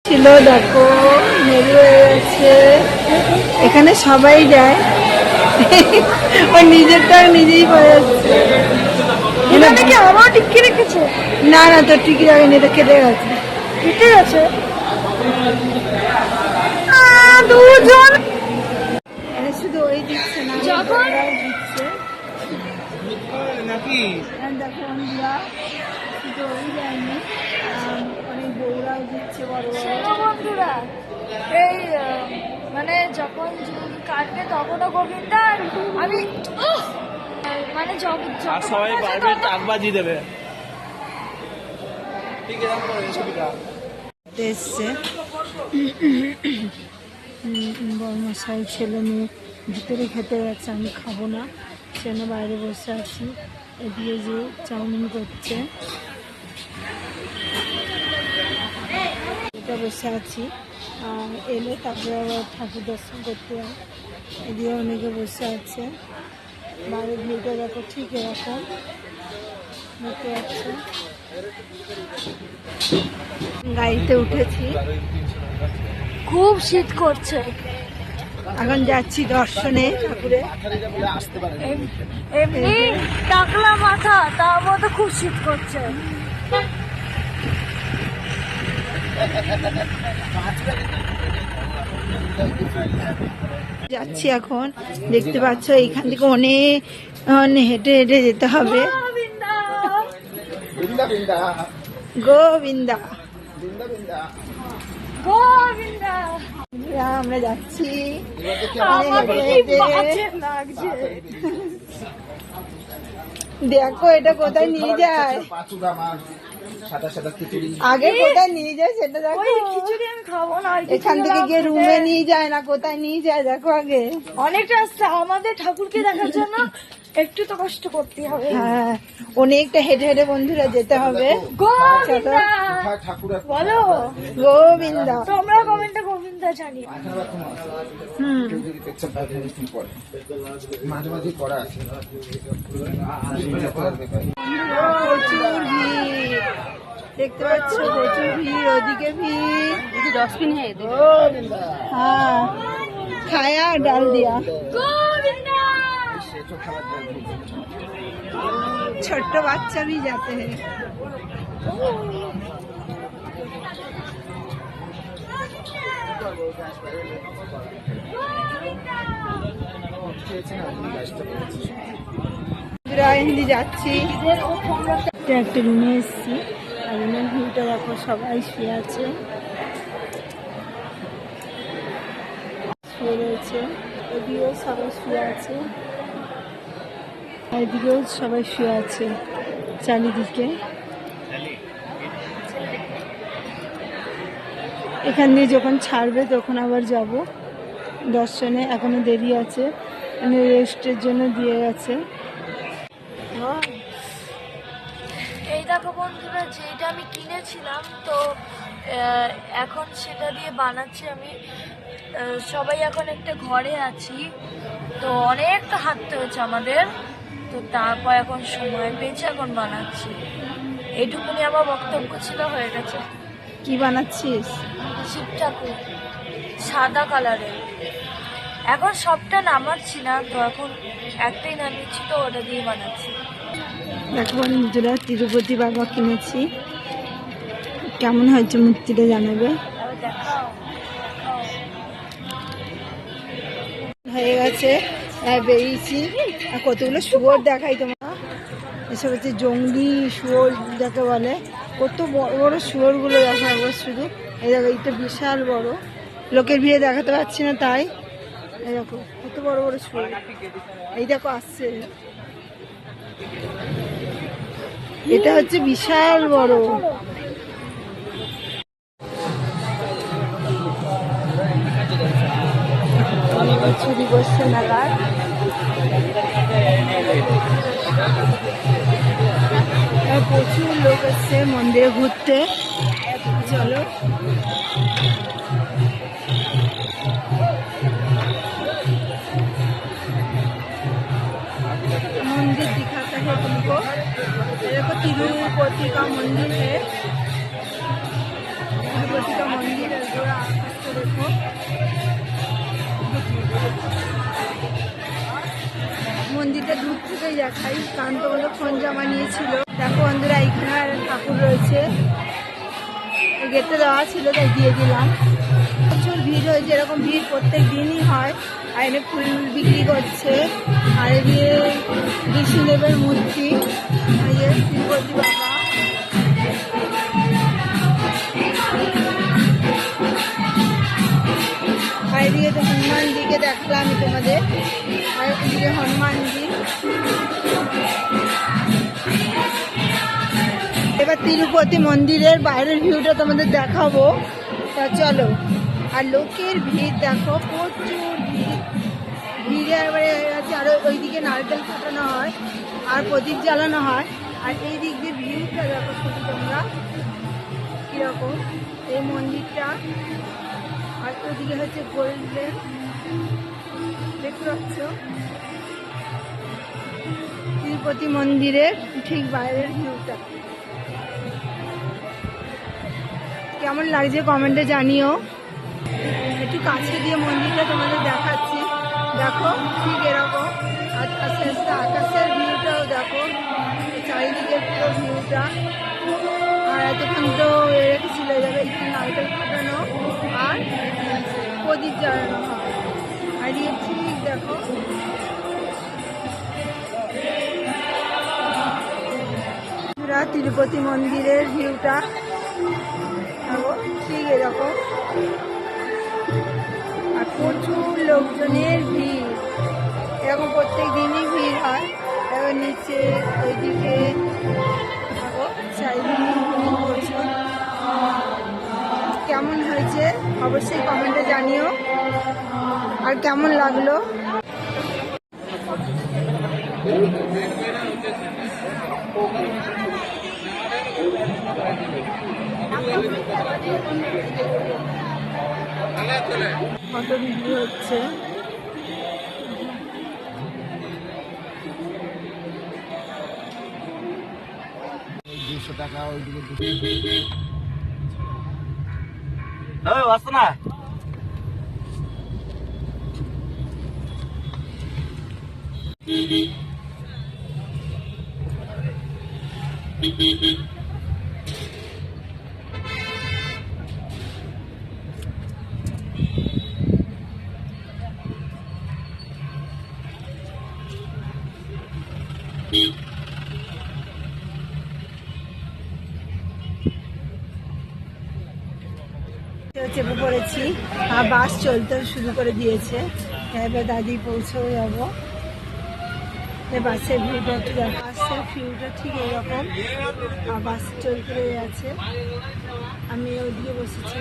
ছিল দেখো মেরু হয়ে গেছে। এখানে সবাই যায়, ও নিজেরটা নিজেই পড়ে যাচ্ছে। এখানে কি আমার টিকি রেখেছে? না না, তোর টিকি রাখেনি, এটা কেটে গেছে। কেটে গেছে দুজন। শুধু ওই দিচ্ছে না, যখন দিচ্ছে নাকি দেখো বন্ধুরা, শুধু ওই যায়নি, অনেক বউরাও দিচ্ছে বড় বড়। বন্ধুরা এই মানে যখন কাটবে তখনও গোবিন্দা আমি মানে আর সবাই বারবার টাকবাজি দেবে। ঠিক আছে ছবিটা এসছে বড়মশাই ছেলে মেয়ে ভিতরে খেতে যাচ্ছে, আমি খাবো না সেজন্য বাইরে বসে আছি। এদিকে যে চাউমিন করছে, এটা বসে আছি। আর এলে তারপরে আবার ঠাকুর দর্শন করতে হয়। এদিকে অনেকে বসে আছে, বাইরের ভিউটা দেখো ঠিক এরকম দেখতে পাচ্ছে। গাড়িতে উঠেছি, খুব শীত করছে। এখন যাচ্ছি দর্শনে ঠাকুরে। এমনি টাকলা মাথা, তার মধ্যে খুব শীত করছে। যাচ্ছি এখন, দেখতে পাচ্ছ এইখান থেকে অনেক হেঁটে হেঁটে যেতে হবে। গোবিন্দা গোবিন্দা আমরা যাচ্ছি দেখো এটা কোথায় নিয়ে যায়, আগে কোথায় নিয়ে যায় সেটা দেখো। খিচুড়ি আমি খাবো না, এখান থেকে গিয়ে রুমে নিয়ে যায় না, কোথায় নিয়ে যায় দেখো আগে। অনেকটা রাস্তা আমাদের ঠাকুরকে দেখার জন্য, একটু তো কষ্ট করতে হবে। হ্যাঁ, অনেকটা হেঁটে হেঁটে বন্ধুরা যেতে হবে। গোবিন্দা বলো, গোবিন্দা তোমরা কমেন্টে গোবিন্দা জানি। মাঝে মাঝে করা আছে প্রচুর ভিড় দেখতে পাচ্ছ, প্রচুর ভিড়, ওদিকে ভিড়। डस्टबिन है हाँ खाया डाल दिया। छोटे बच्चा भी जाते हैं। হিন্দি যাচ্ছি, একটা রুমে এসছি। আর রুমের ভিউটা দেখো, সবাই শুয়ে আছে, শুয়ে রয়েছে। এদিকেও সবাই শুয়ে আছে, আর এদিকেও সবাই শুয়ে আছে চারিদিকে। এখান দিয়ে যখন ছাড়বে তখন আবার যাব দর্শনে। এখনো দেরি আছে, মানে রেস্টের জন্য দিয়ে গেছে। এই দেখো বন্ধুরা, যেটা আমি কিনেছিলাম তো এখন সেটা দিয়ে বানাচ্ছি আমি। সবাই এখন একটা ঘরে আছি, তো অনেকটা হাঁটতে হয়েছে আমাদের, তো তারপর এখন সময় পেয়েছে, এখন বানাচ্ছি। এইটুকুনি আমার বক্তব্য ছিল, হয়ে গেছে। কি বানাচ্ছিস? শিব ঠাকুর সাদা কালারের। এখন সবটা নামাচ্ছি না, তো এখন একটাই নামিয়েছি, তো ওটা দিয়ে বানাচ্ছি। দেখো বন্ধুরা, তিরুপতি বাবা কিনেছি, কেমন হয়েছে মূর্তিটা জানাবে। হয়ে গেছে, বেরিয়েছি। আর কতগুলো শুয়োর দেখাই তোমার, এসব হচ্ছে জঙ্গলি শুয়োর যাকে বলে। কত বড় বড় শুয়োরগুলো দেখা একবার শুধু। এই দেখো, এইটা বিশাল বড়, লোকের ভিড়ে দেখাতে পারছি না তাই। এই দেখো কত বড় বড় শুয়োর, এই দেখো আসছে। এটা হচ্ছে বিশাল বড়। ছুরি বসছে নাগাদ। প্রচুর লোক এসছে মন্দিরে ঘুরতে। চলো मंदिर दिखाता है तुमको। देखो तिरुपति का मंदिर है, तिरुपति का मंदिर है। ঠাকুরটাই দেখাই, কারণ তোমাদের ফোন জমা নিয়েছিল। দেখো বন্ধুরা, এইখানে আর ঠাকুর রয়েছে, গেটটা দেওয়া ছিল তাই দিয়ে দিলাম। প্রচুর ভিড় হয়েছে, এরকম ভিড় প্রত্যেক দিনই হয়। আর এনে ফুল বিক্রি করছে। আর এদিকে বিষ্ণুদেবের মূর্তি, এই যে তিরুপতি বাবা। আর এদিকে তো হনুমানজিকে দেখলাম আমি তোমাদের, আর এদিকে হনুমানজি। এবার তিরুপতি মন্দিরের বাইরের ভিউটা তোমাদের দেখাবো, তা চলো। আর লোকের ভিড় দেখো, প্রচুর ভিড়ে এবারে আছে। আর ওইদিকে নারকেল ফাটানো হয় আর প্রদীপ জ্বালানো হয়। আর এই দিক দিয়ে ভিউটা দেখো শুধু তোমরা কীরকম, এই মন্দিরটা। আর ওইদিকে হচ্ছে গোল্ডেন, দেখতে পাচ্ছ তিরুপতি মন্দিরের ঠিক বাইরের ভিউটা। কেমন লাগছে কমেন্টে জানিও। একটু কাছে দিয়ে মন্দিরটা তোমাদের দেখাচ্ছি, দেখো ঠিক এরকম। আর আকাশের ভিউটাও দেখো, চারিদিকের পুরো ভিউটা। আর এতক্ষণ তো রেখেছিল যাবে একটু নারকেল ফাটানো আর প্রদীপ জ্বালানো হয়। আর এই ঠিক দেখো তিরুপতি মন্দিরের ভিউটা ঠিক এরকম। আর প্রচুর লোকজনের ভিড়, এরকম প্রত্যেক দিনই ভিড় হয়। এবার নিচে ওইদিকে কেমন হয়েছে অবশ্যই কমেন্টে জানিও, আর কেমন লাগলো। কত বিক্রি হচ্ছে, টাকা ওইদিকে আসতো না। চেপে পড়েছি, আর বাস চলতে শুরু করে দিয়েছে। এবার দাদি পৌঁছেও যাবো। বাসের ভিউটা একটু দেখো, বাসের ভিউটা ঠিক এরকম। আর বাস চলতে আছে, আমি ওইদিকে বসেছি।